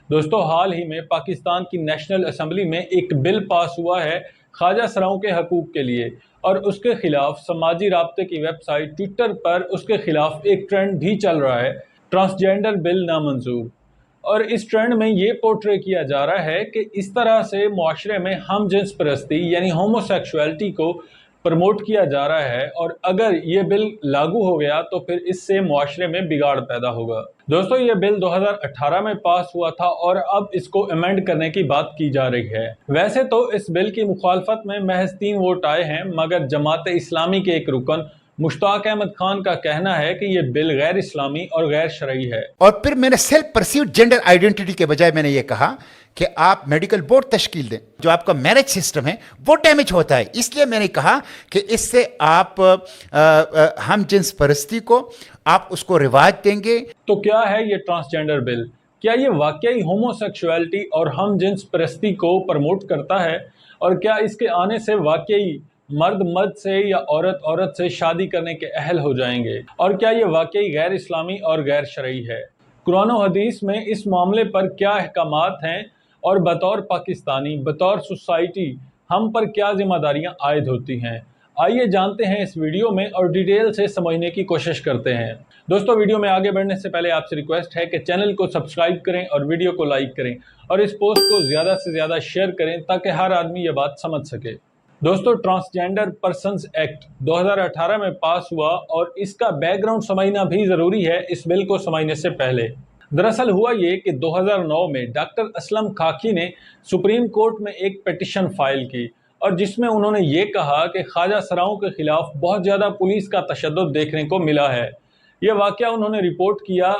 دوستو حال ہی میں پاکستان کی نیشنل اسمبلی میں ایک بل پاس ہوا ہے خواجہ سراؤں کے حقوق کے لیے، اور اس کے خلاف سماجی رابطے کی ویب سائٹ ٹویٹر پر اس کے خلاف ایک ٹرینڈ بھی چل رہا ہے، ٹرانسجینڈر بل نامنظور۔ اور اس ٹرینڈ میں یہ پورٹرے کیا جا رہا ہے کہ اس طرح سے معاشرے میں ہم جنس پرستی یعنی ہومو سیکشوالٹی کو پروموٹ کیا جا رہا ہے، اور اگر یہ بل لاگو ہو گیا تو پھر اس سے معاشرے میں بگاڑ پیدا ہوگا۔ دوستو یہ بل 2018 میں پاس ہوا تھا اور اب اس کو امینڈ کرنے کی بات کی جا رہی ہے۔ ویسے تو اس بل کی مخالفت میں محض 3 ووٹ آئے ہیں، مگر جماعت اسلامی کے ایک رکن مشتاق احمد خان کا کہنا ہے کہ یہ بل غیر اسلامی اور غیر شرعی ہے۔ اور پھر میں نے سیلف پرسیوڈ جینڈر آئیڈینٹی کے بجائے میں نے یہ کہا کہ آپ میڈیکل بورڈ تشکیل دیں۔ جو آپ کا میرج سسٹم ہے وہ ڈیمیج ہوتا ہے، اس لیے میں نے کہا کہ اس سے آپ ہم جنس پرستی کو آپ اس کو رواج دیں گے۔ تو کیا ہے یہ ٹرانسجینڈر بل؟ کیا یہ واقعی ہومو سیکشوالٹی اور ہم جنس پرستی کو پروموٹ کرتا ہے؟ اور کیا اس کے آنے سے واقعی مرد مرد سے یا عورت عورت سے شادی کرنے کے اہل ہو جائیں گے؟ اور کیا یہ واقعی غیر اسلامی اور غیر شرعی ہے؟ قرآن و حدیث میں اس معاملے پر کیا احکامات ہیں، اور بطور پاکستانی، بطور سوسائٹی ہم پر کیا ذمہ داریاں عائد ہوتی ہیں؟ آئیے جانتے ہیں اس ویڈیو میں اور ڈیٹیل سے سمجھنے کی کوشش کرتے ہیں۔ دوستو ویڈیو میں آگے بڑھنے سے پہلے آپ سے ریکویسٹ ہے کہ چینل کو سبسکرائب کریں اور ویڈیو کو لائک کریں، اور اس پوسٹ کو زیادہ سے زیادہ شیئر کریں تاکہ ہر آدمی یہ بات سمجھ سکے۔ دوستو ٹرانسجینڈر پرسنز ایکٹ 2018 میں پاس ہوا، اور اس کا بیک گراؤنڈ سمجھنا بھی ضروری ہے اس بل کو سمجھنے سے پہلے۔ دراصل ہوا یہ کہ 2009 میں ڈاکٹر اسلم خاکی نے سپریم کورٹ میں ایک پیٹیشن فائل کی، اور جس میں انہوں نے یہ کہا کہ خواجہ سراؤں کے خلاف بہت زیادہ پولیس کا تشدد دیکھنے کو ملا ہے۔ یہ واقعہ انہوں نے رپورٹ کیا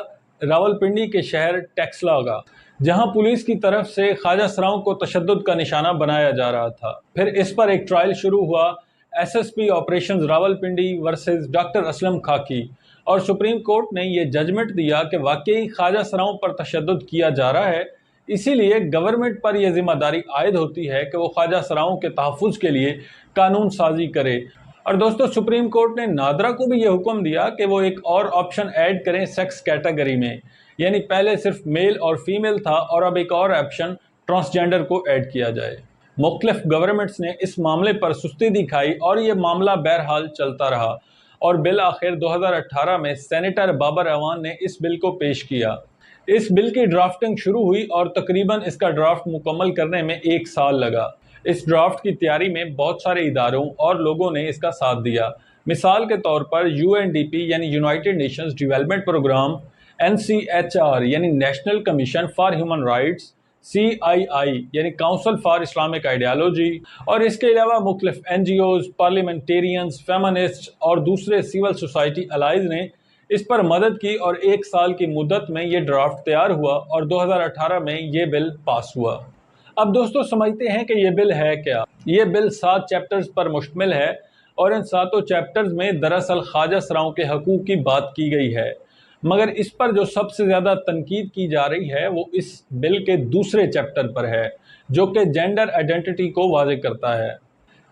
راولپنڈی کے شہر ٹیکسلا کا، جہاں پولیس کی طرف سے خواجہ سراؤں کو تشدد کا نشانہ بنایا جا رہا تھا۔ پھر اس پر ایک ٹرائل شروع ہوا، S S P operations Rawalpindi versus doctor Aslam Khaki, اور سپریم کورٹ نے یہ ججمنٹ دیا کہ واقعی خواجہ سراؤں پر تشدد کیا جا رہا ہے، اسی لیے گورنمنٹ پر یہ ذمہ داری عائد ہوتی ہے کہ وہ خواجہ سراؤں کے تحفظ کے لیے قانون سازی کرے۔ اور دوستو سپریم کورٹ نے نادرا کو بھی یہ حکم دیا کہ وہ ایک اور آپشن ایڈ کریں سیکس کیٹیگری میں، یعنی پہلے صرف میل اور فیمیل تھا، اور اب ایک اور آپشن ٹرانسجینڈر کو ایڈ کیا جائے۔ مختلف گورنمنٹس نے اس معاملے پر سستی دکھائی، اور یہ معاملہ بہرحال چلتا رہا، اور بالآخر 2018 میں سینیٹر بابر اعوان نے اس بل کو پیش کیا۔ اس بل کی ڈرافٹنگ شروع ہوئی اور تقریباً اس کا ڈرافٹ مکمل کرنے میں 1 سال لگا۔ اس ڈرافٹ کی تیاری میں بہت سارے اداروں اور لوگوں نے اس کا ساتھ دیا۔ مثال کے طور پر UNDP یعنی United Nations Development Programme, NCHR یعنی National Commission for Human Rights, CII یعنی کاؤنسل فار اسلامک آئیڈیالوجی، اور اس کے علاوہ مختلف NGOز، پارلیمنٹیرینز، فیمنسٹ اور دوسرے سول سوسائٹی الائز نے اس پر مدد کی، اور 1 سال کی مدت میں یہ ڈرافٹ تیار ہوا اور 2018 میں یہ بل پاس ہوا۔ اب دوستو سمجھتے ہیں کہ یہ بل ہے کیا۔ یہ بل 7 چیپٹرز پر مشتمل ہے، اور ان 7 چیپٹرز میں دراصل خواجہ سراؤں کے حقوق کی بات کی گئی ہے، مگر اس پر جو سب سے زیادہ تنقید کی جا رہی ہے وہ اس بل کے دوسرے چیپٹر پر ہے، جو کہ جینڈر آئیڈینٹی کو واضح کرتا ہے۔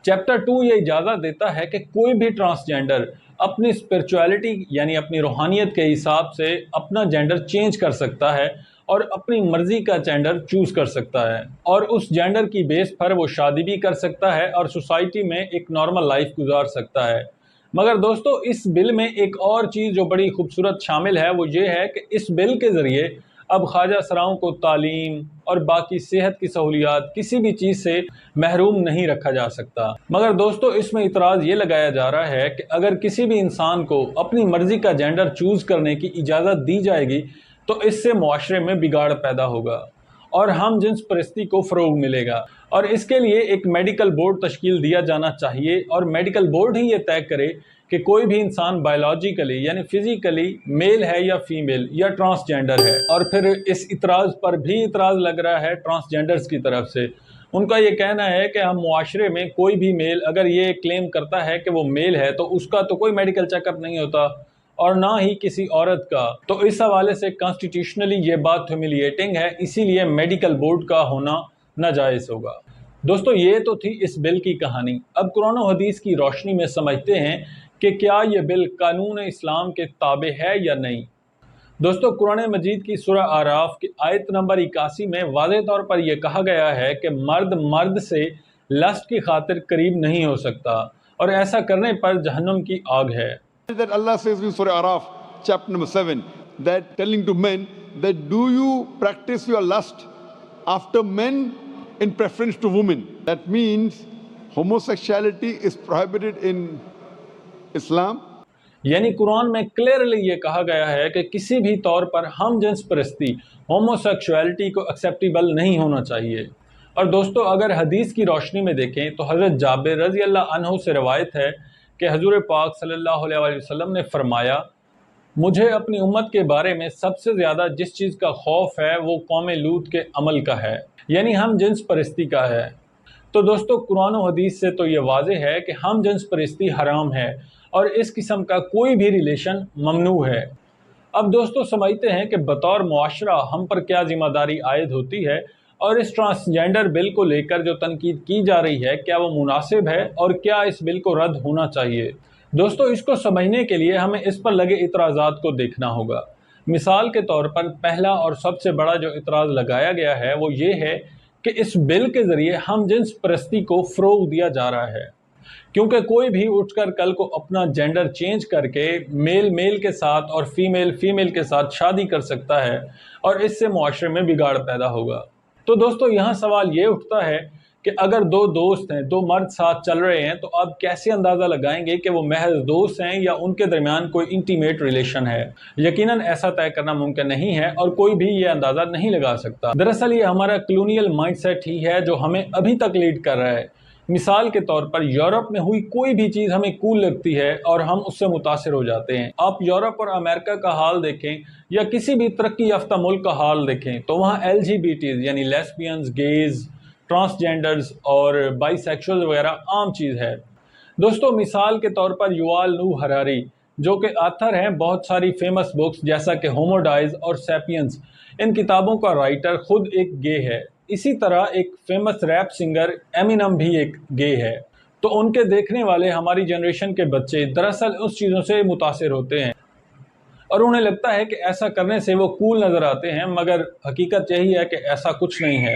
چیپٹر 2 یہ اجازت دیتا ہے کہ کوئی بھی ٹرانسجینڈر اپنی اسپرچویلٹی یعنی اپنی روحانیت کے حساب سے اپنا جینڈر چینج کر سکتا ہے، اور اپنی مرضی کا جینڈر چوز کر سکتا ہے، اور اس جینڈر کی بیس پر وہ شادی بھی کر سکتا ہے اور سوسائٹی میں ایک نارمل لائف گزار سکتا ہے۔ مگر دوستو اس بل میں ایک اور چیز جو بڑی خوبصورت شامل ہے، وہ یہ ہے کہ اس بل کے ذریعے اب خواجہ سراؤں کو تعلیم اور باقی صحت کی سہولیات کسی بھی چیز سے محروم نہیں رکھا جا سکتا۔ مگر دوستو اس میں اعتراض یہ لگایا جا رہا ہے کہ اگر کسی بھی انسان کو اپنی مرضی کا جینڈر چوز کرنے کی اجازت دی جائے گی تو اس سے معاشرے میں بگاڑ پیدا ہوگا، اور ہم جنس پرستی کو فروغ ملے گا، اور اس کے لیے ایک میڈیکل بورڈ تشکیل دیا جانا چاہیے، اور میڈیکل بورڈ ہی یہ طے کرے کہ کوئی بھی انسان بائیولوجیکلی یعنی فزیکلی میل ہے یا فیمیل یا ٹرانسجینڈر ہے۔ اور پھر اس اعتراض پر بھی اعتراض لگ رہا ہے ٹرانسجینڈرز کی طرف سے۔ ان کا یہ کہنا ہے کہ ہم معاشرے میں کوئی بھی میل اگر یہ کلیم کرتا ہے کہ وہ میل ہے تو اس کا تو کوئی میڈیکل چیک اپ نہیں ہوتا، اور نہ ہی کسی عورت کا، تو اس حوالے سے کانسٹیٹیوشنلی یہ بات ہیوملیٹنگ ہے، اسی لیے میڈیکل بورڈ کا ہونا ناجائز ہوگا۔ دوستو یہ تو تھی اس بل کی کہانی۔ اب قرآن و حدیث کی روشنی میں سمجھتے ہیں کہ کیا یہ بل قانون اسلام کے تابع ہے یا نہیں۔ دوستو قرآن مجید کی سورہ آراف کی آیت نمبر 81 میں واضح طور پر یہ کہا گیا ہے کہ مرد مرد سے لسٹ کی خاطر قریب نہیں ہو سکتا اور ایسا کرنے پر جہنم کی آگ ہے. That Allah says in Surah Araf, chapter number 7, that telling to men that do you practice your lust after men in preference to women. That means homosexuality is prohibited in Islam. یعنی قرآن میں clearly یہ کہا گیا ہے کہ کسی بھی طور پر ہم جنس پرستی ہوموسیکشوالٹی کو ایکسیپٹیبل نہیں ہونا چاہیے. اور دوستو اگر حدیث کی روشنی میں دیکھیں تو حضرت جابر رضی اللہ عنہ سے روایت ہے کہ حضور پاک صلی اللہ علیہ وسلم نے فرمایا مجھے اپنی امت کے بارے میں سب سے زیادہ جس چیز کا خوف ہے وہ قوم لوط کے عمل کا ہے، یعنی ہم جنس پرستی کا ہے. تو دوستو قرآن و حدیث سے تو یہ واضح ہے کہ ہم جنس پرستی حرام ہے اور اس قسم کا کوئی بھی ریلیشن ممنوع ہے. اب دوستو سمجھتے ہیں کہ بطور معاشرہ ہم پر کیا ذمہ داری عائد ہوتی ہے اور اس ٹرانسجینڈر بل کو لے کر جو تنقید کی جا رہی ہے کیا وہ مناسب ہے اور کیا اس بل کو رد ہونا چاہیے. دوستو اس کو سمجھنے کے لیے ہمیں اس پر لگے اعتراضات کو دیکھنا ہوگا. مثال کے طور پر پہلا اور سب سے بڑا جو اعتراض لگایا گیا ہے وہ یہ ہے کہ اس بل کے ذریعے ہم جنس پرستی کو فروغ دیا جا رہا ہے، کیونکہ کوئی بھی اٹھ کر کل کو اپنا جینڈر چینج کر کے میل میل کے ساتھ اور فیمیل فیمیل کے ساتھ شادی کر سکتا ہے اور اس سے معاشرے میں بگاڑ پیدا ہوگا. تو دوستو یہاں سوال یہ اٹھتا ہے کہ اگر دو دوست ہیں، دو مرد ساتھ چل رہے ہیں تو آپ کیسے اندازہ لگائیں گے کہ وہ محض دوست ہیں یا ان کے درمیان کوئی انٹیمیٹ ریلیشن ہے؟ یقیناً ایسا طے کرنا ممکن نہیں ہے اور کوئی بھی یہ اندازہ نہیں لگا سکتا. دراصل یہ ہمارا کلونیل مائنڈ سیٹ ہی ہے جو ہمیں ابھی تک لیڈ کر رہا ہے. مثال کے طور پر یورپ میں ہوئی کوئی بھی چیز ہمیں کول لگتی ہے اور ہم اس سے متاثر ہو جاتے ہیں. آپ یورپ اور امریکہ کا حال دیکھیں یا کسی بھی ترقی یافتہ ملک کا حال دیکھیں تو وہاں LGBTs یعنی لیسبینز، گیز، ٹرانسجینڈرز اور بائی سیکشول وغیرہ عام چیز ہے. دوستو مثال کے طور پر یووال نوح ہراری جو کہ آتھر ہیں بہت ساری فیمس بکس جیسا کہ ہومو ڈائز اور سیپینز، ان کتابوں کا رائٹر خود ایک گے ہے. اسی طرح ایک فیمس ریپ سنگر ایمینم بھی ایک گے ہے. تو ان کے دیکھنے والے ہماری جنریشن کے بچے دراصل اس چیزوں سے متاثر ہوتے ہیں اور انہیں لگتا ہے کہ ایسا کرنے سے وہ کول نظر آتے ہیں، مگر حقیقت یہی ہے کہ ایسا کچھ نہیں ہے.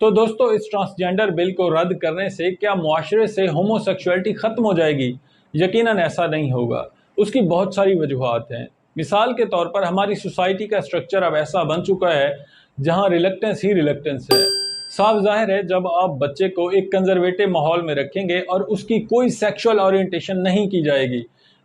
تو دوستو اس ٹرانسجینڈر بل کو رد کرنے سے کیا معاشرے سے ہوموسیکشوالٹی ختم ہو جائے گی؟ یقیناً ایسا نہیں ہوگا. اس کی بہت ساری وجوہات ہیں. مثال کے طور پر ہماری سوسائٹی کا اسٹرکچر اب ایسا بن چکا ہے جہاں ریلکٹنس ہی ریلکٹنس ہے. صاف ظاہر ہے جب آپ بچے کو ایک کنزرویٹو ماحول میں رکھیں گے اور اس کی کوئی سیکشول اورینٹیشن نہیں کی جائے گی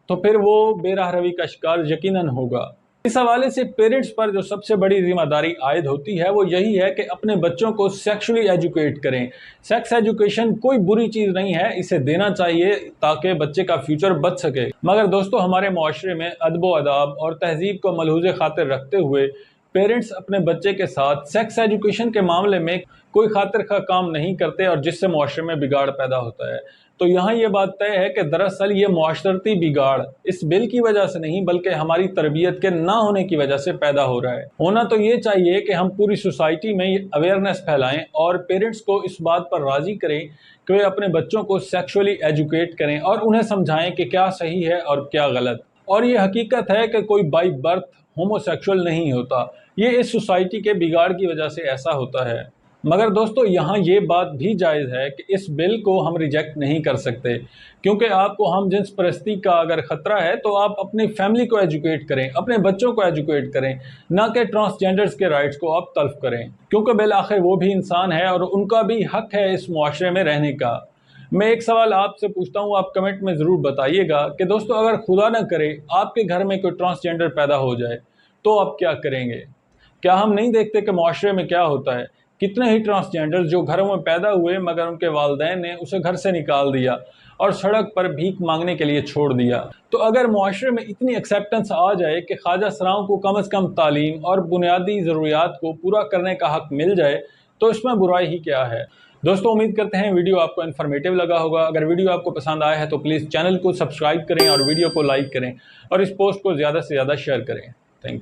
تو پھر وہ بے راہ روی کا شکار یقیناً ہوگا. اس حوالے سے پیرنٹس پر جو سب سے بڑی ذمہ داری عائد ہوتی ہے وہ یہی ہے کہ اپنے بچوں کو سیکشولی ایجوکیٹ کریں. سیکس ایجوکیشن کوئی بری چیز نہیں ہے، اسے دینا چاہیے تاکہ بچے کا فیوچر بچ سکے. مگر دوستو ہمارے معاشرے میں ادب و آداب اور تہذیب کو ملحوظ خاطر رکھتے ہوئے پیرنٹس اپنے بچے کے ساتھ سیکس ایجوکیشن کے معاملے میں کوئی خاطر خواہ کام نہیں کرتے اور جس سے معاشرے میں بگاڑ پیدا ہوتا ہے. تو یہاں یہ بات طے ہے کہ دراصل یہ معاشرتی بگاڑ اس بل کی وجہ سے نہیں بلکہ ہماری تربیت کے نہ ہونے کی وجہ سے پیدا ہو رہا ہے. ہونا تو یہ چاہیے کہ ہم پوری سوسائٹی میں اویئرنیس پھیلائیں اور پیرنٹس کو اس بات پر راضی کریں کہ وہ اپنے بچوں کو سیکشولی ایجوکیٹ کریں اور انہیں سمجھائیں کہ کیا صحیح ہے اور کیا غلط. اور یہ حقیقت ہے کہ کوئی بائی برتھ ہوموسیکشول نہیں ہوتا، یہ اس سوسائٹی کے بگاڑ کی وجہ سے ایسا ہوتا ہے. مگر دوستو یہاں یہ بات بھی جائز ہے کہ اس بل کو ہم ریجیکٹ نہیں کر سکتے، کیونکہ آپ کو ہم جنس پرستی کا اگر خطرہ ہے تو آپ اپنی فیملی کو ایجوکیٹ کریں، اپنے بچوں کو ایجوکیٹ کریں، نہ کہ ٹرانسجینڈرز کے رائٹس کو آپ تلف کریں، کیونکہ بالآخر وہ بھی انسان ہے اور ان کا بھی حق ہے اس معاشرے میں رہنے کا. میں ایک سوال آپ سے پوچھتا ہوں، آپ کمنٹ میں ضرور بتائیے گا کہ دوستو اگر خدا نہ کرے آپ کے گھر میں کوئی ٹرانسجینڈر پیدا ہو جائے تو آپ کیا کریں گے؟ کیا ہم نہیں دیکھتے کہ معاشرے میں کیا ہوتا ہے؟ کتنے ہی ٹرانسجینڈر جو گھروں میں پیدا ہوئے مگر ان کے والدین نے اسے گھر سے نکال دیا اور سڑک پر بھیک مانگنے کے لیے چھوڑ دیا. تو اگر معاشرے میں اتنی ایکسیپٹنس آ جائے کہ خواجہ سراؤں کو کم از کم تعلیم اور بنیادی ضروریات کو پورا کرنے کا حق مل جائے تو اس میں برائی ہی کیا ہے؟ دوستو امید کرتے ہیں ویڈیو آپ کو انفارمیٹیو لگا ہوگا. اگر ویڈیو آپ کو پسند آیا ہے تو پلیز چینل کو سبسکرائب کریں اور ویڈیو کو لائک کریں اور اس پوسٹ کو زیادہ سے زیادہ شیئر کریں.